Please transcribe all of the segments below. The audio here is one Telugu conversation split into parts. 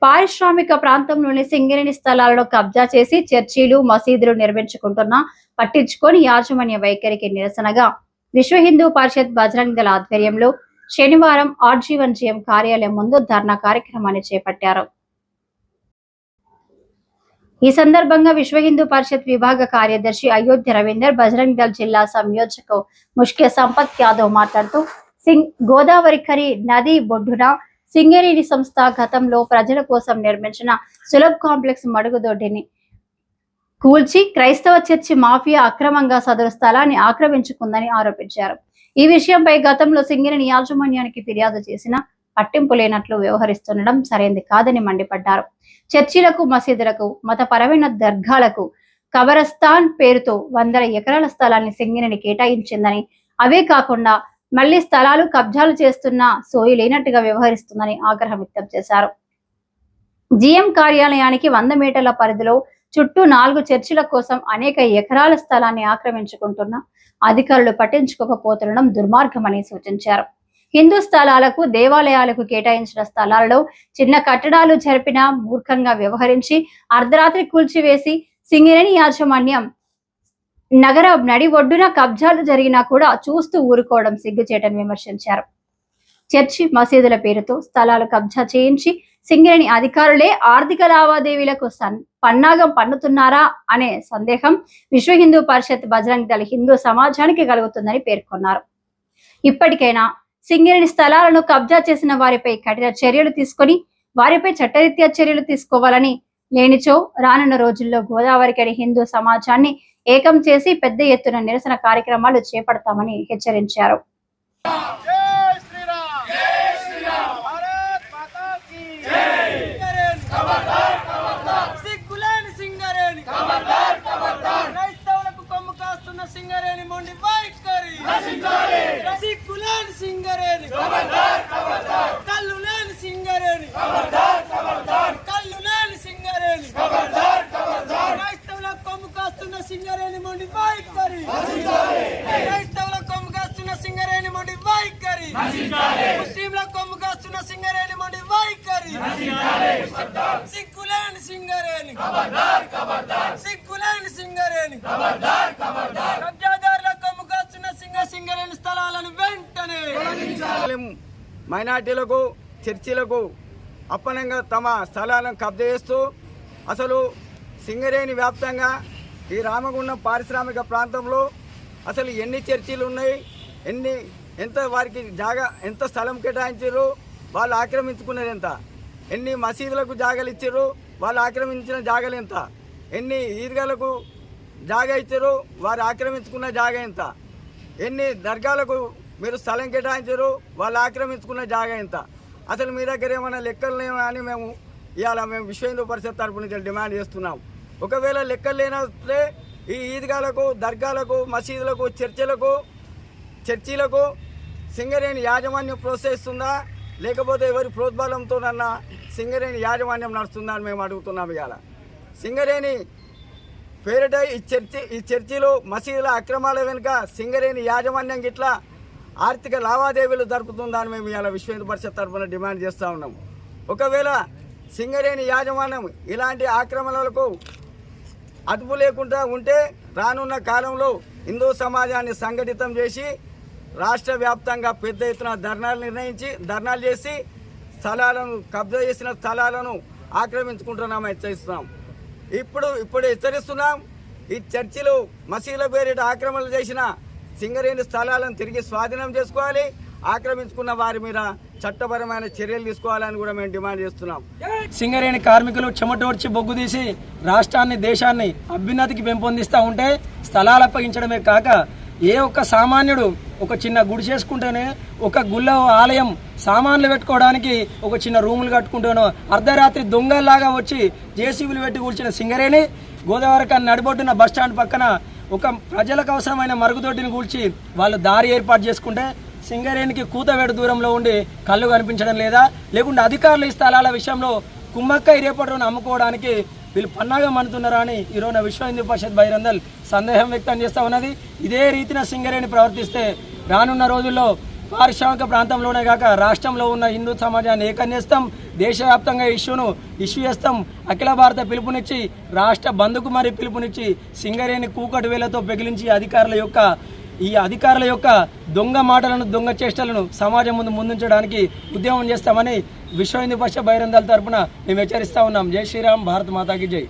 పారిశ్రామిక ప్రాంతంలోని సింగరేణి స్థలాలను కబ్జా చేసి చర్చీలు మసీదులు నిర్మించుకుంటున్నా పట్టించుకొని యాజమాన్య వైఖరికి నిరసనగా విశ్వ హిందూ పరిషత్ బజరంగ్ దళ ఆధ్వర్యంలో శనివారం ఆర్జీవన్ కార్యాలయం ముందు ధర్నా కార్యక్రమాన్ని చేపట్టారు. ఈ సందర్భంగా విశ్వ హిందూ పరిషత్ విభాగ కార్యదర్శి అయోధ్య రవీందర్, బజరంగ్ దళ్ జిల్లా సంయోజక ముఖ్య సంపత్ యాదవ్ మాట్లాడుతూ గోదావరి ఖరి నది బొడ్డున సింగరేణి సంస్థ గతంలో ప్రజల కోసం నిర్మించిన సులభ్ కాంప్లెక్స్ మడుగుదొడ్డిని కూల్చి క్రైస్తవ చర్చి మాఫియా అక్రమంగా సదరు స్థలాన్ని ఆక్రమించుకుందని ఆరోపించారు. ఈ విషయంపై గతంలో సింగరేణి యాజమాన్యానికి ఫిర్యాదు చేసిన పట్టింపు లేనట్లు వ్యవహరిస్తుండడం సరైనది కాదని మండిపడ్డారు. చర్చిలకు, మసీదులకు, మతపరమైన దర్గాలకు కబరస్థాన్ పేరుతో 100 ఎకరాల స్థలాన్ని సింగరేణి కేటాయించిందని, అవే కాకుండా మళ్లీ స్థలాలు కబ్జాలు చేస్తున్న సోయి లేనట్టుగా వ్యవహరిస్తుందని ఆగ్రహం వ్యక్తం చేశారు. జీఎం కార్యాలయానికి 100 మీటర్ల పరిధిలో చుట్టూ 4 చర్చిల కోసం అనేక ఎకరాల స్థలాన్ని ఆక్రమించుకుంటున్న అధికారులు పట్టించుకోకపోతుండడం దుర్మార్గమని సూచించారు. హిందూ స్థలాలకు, దేవాలయాలకు కేటాయించిన స్థలాలలో చిన్న కట్టడాలు జరిపిన మూర్ఖంగా వ్యవహరించి అర్ధరాత్రి కూల్చివేసి సింగరేణి యాజమాన్యం నగర నడి ఒడ్డున కబ్జాలు జరిగినా కూడా చూస్తూ ఊరుకోవడం సిగ్గుచేటని విమర్శించారు. చర్చి, మసీదుల పేరుతో స్థలాలు కబ్జా చేయించి సింగరేణి అధికారులే ఆర్థిక లావాదేవీలకు పన్నాగం పన్నుతున్నారా అనే సందేహం విశ్వ హిందూ పరిషత్ బజరంగ్ దళ హిందూ సమాజానికి కలుగుతుందని పేర్కొన్నారు. ఇప్పటికైనా సింగరేణి స్థలాలను కబ్జా చేసిన వారిపై కఠిన చర్యలు తీసుకొని వారిపై చట్టరీత్యా చర్యలు తీసుకోవాలని, లేనిచో రానున్న రోజుల్లో గోదావరికని హిందూ సమాజాన్ని ఏకం చేసి పెద్ద ఎత్తున నిరసన కార్యక్రమాలు చేపడతామని హెచ్చరించారు. మైనార్టీలకు, చర్చిలకు అప్పనంగా తమ స్థలాలను కబ్జా చేస్తూ అసలు సింగరేణి వ్యాప్తంగా ఈ రామగుండం పారిశ్రామిక ప్రాంతంలో అసలు ఎన్ని చర్చిలు ఉన్నాయి, ఎంత వారికి ఎంత స్థలం కేటాయించారు, వాళ్ళు ఆక్రమించుకున్నది ఎంత, ఎన్ని మసీదులకు జాగాలు ఇచ్చారు, వాళ్ళు ఆక్రమించిన జాగాలు ఎంత, ఎన్ని ఈద్గాలకు జాగా ఇచ్చారు, వారు ఆక్రమించుకున్న జాగా ఎంత, ఎన్ని దర్గాలకు మీరు స్థలం కేటాయించారు, వాళ్ళు ఆక్రమించుకున్న జాగా ఎంత, అసలు మీ దగ్గర ఏమైనా లెక్కలు లేవా అని మేము విశ్వ హిందూ పరిషత్ తరపు నుంచి డిమాండ్ చేస్తున్నాం. ఒకవేళ లెక్కలు లేనట్లే ఈ ఈద్గాలకు, దర్గాలకు, మసీదులకు, చర్చిలకు సింగరేణి యాజమాన్యం ప్రోత్సహిస్తుందా, లేకపోతే ఎవరి ప్రోద్బలంతోనన్నా సింగరేణి యాజమాన్యం నడుస్తుందా అని మేము అడుగుతున్నాం. ఇవాళ సింగరేణి పేరిట ఈ చర్చిలు, మసీదుల అక్రమాల వెనుక సింగరేణి యాజమాన్యం గిట్లా ఆర్థిక లావాదేవీలు జరుపుతుందా అని మేము ఇవాళ విశ్వ హిందూ పరిషత్ తరఫున డిమాండ్ చేస్తూ ఉన్నాం. ఒకవేళ సింగరేణి యాజమాన్యం ఇలాంటి ఆక్రమణలకు అదుపు లేకుండా ఉంటే రానున్న కాలంలో హిందూ సమాజాన్ని సంఘటితం చేసి రాష్ట్ర వ్యాప్తంగా పెద్ద ఎత్తున ధర్నాలు చేసి స్థలాలను కబ్జా చేసిన స్థలాలను ఆక్రమించుకుంటున్నామని హెచ్చరిస్తున్నాం. ఇప్పుడు హెచ్చరిస్తున్నాం, ఈ చర్చిలు, మసీదుల పేరిట ఆక్రమణలు చేసిన సింగరేణి స్థలాలను తిరిగి స్వాధీనం చేసుకోవాలి, ఆక్రమించుకున్న వారి మీద చట్టపరమైన చర్యలు తీసుకోవాలని కూడా మేము డిమాండ్ చేస్తున్నాం. సింగరేణి కార్మికులు చెమటోడ్చి బొగ్గు తీసి రాష్ట్రాన్ని, దేశాన్ని అభ్యున్నతికి పెంపొందిస్తూ ఉంటే స్థలాలు అప్పగించడమే కాక ఏ ఒక్క సామాన్యుడు ఒక చిన్న గుడి చేసుకుంటేనే, ఒక గుళ్ళ ఆలయం సామాన్లు పెట్టుకోవడానికి ఒక చిన్న రూములు కట్టుకుంటేనో అర్ధరాత్రి దొంగల్లాగా వచ్చి జేసీబీలు పెట్టి కూర్చిన సింగరేణి గోదావరి నడిబొడ్డున బస్టాండ్ పక్కన ఒక ప్రజలకు అవసరమైన మరుగుదొడ్డిని కూల్చి వాళ్ళు దారి ఏర్పాటు చేసుకుంటే సింగరేణికి కూతవేడు దూరంలో ఉండి కళ్ళు కనిపించడం లేదా, లేకుంటే అధికారులు ఈ స్థలాల విషయంలో కుమ్మక్కై రేపటి రోజున అమ్ముకోవడానికి వీళ్ళు పన్నాగం అనుతున్నారా అని ఈరోజు విశ్వ హిందూ పరిషత్ బజరంగ్ దళ్ సందేహం వ్యక్తం చేస్తూ ఉన్నది. ఇదే రీతిన సింగరేణి ప్రవర్తిస్తే రానున్న రోజుల్లో పారిశ్రామిక ప్రాంతంలోనే కాక రాష్ట్రంలో ఉన్న హిందూ సమాజాన్ని ఏకం చేస్తాం. దేశవ్యాప్తంగా ఇష్యూ చేస్తాం. అఖిల భారత పిలుపునిచ్చి రాష్ట్ర బంద్కు మరి పిలుపునిచ్చి సింగరేణి కూకటి వేలతో పెగిలించి అధికారుల యొక్క దొంగ మాటలను దొంగ చేష్టలను సమాజం ముందుంచడానికి ఉద్యమం చేస్తామని విశ్వ హిందూ పరిషత్ బహిరంగ దళ తరపున మేము హెచ్చరిస్తా ఉన్నాం. జై శ్రీరామ్, భారత్ మాతాకి జై.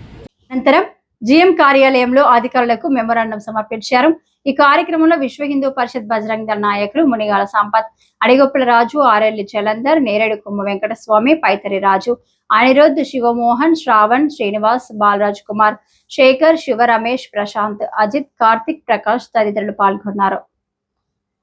అనంతరం జిఎం కార్యాలయంలో అధికారులకు మెమోరాండం సమర్పించారు. ఈ కార్యక్రమంలో విశ్వ హిందూ పరిషత్ బజరంగ దళ నాయకులు మునిగాల సంపత్, అడిగొప్పుల రాజు, ఆరెల్లి జలంధర్, నేరేడు కొమ్మ వెంకటస్వామి, పైతరి రాజు, అనిరుద్, శివమోహన్, శ్రావణ్, శ్రీనివాస్, బాలరాజ్ కుమార్, శేఖర్, శివ, రమేష్, ప్రశాంత్, అజిత్, కార్తిక్, ప్రకాష్ తదితరులు పాల్గొన్నారు.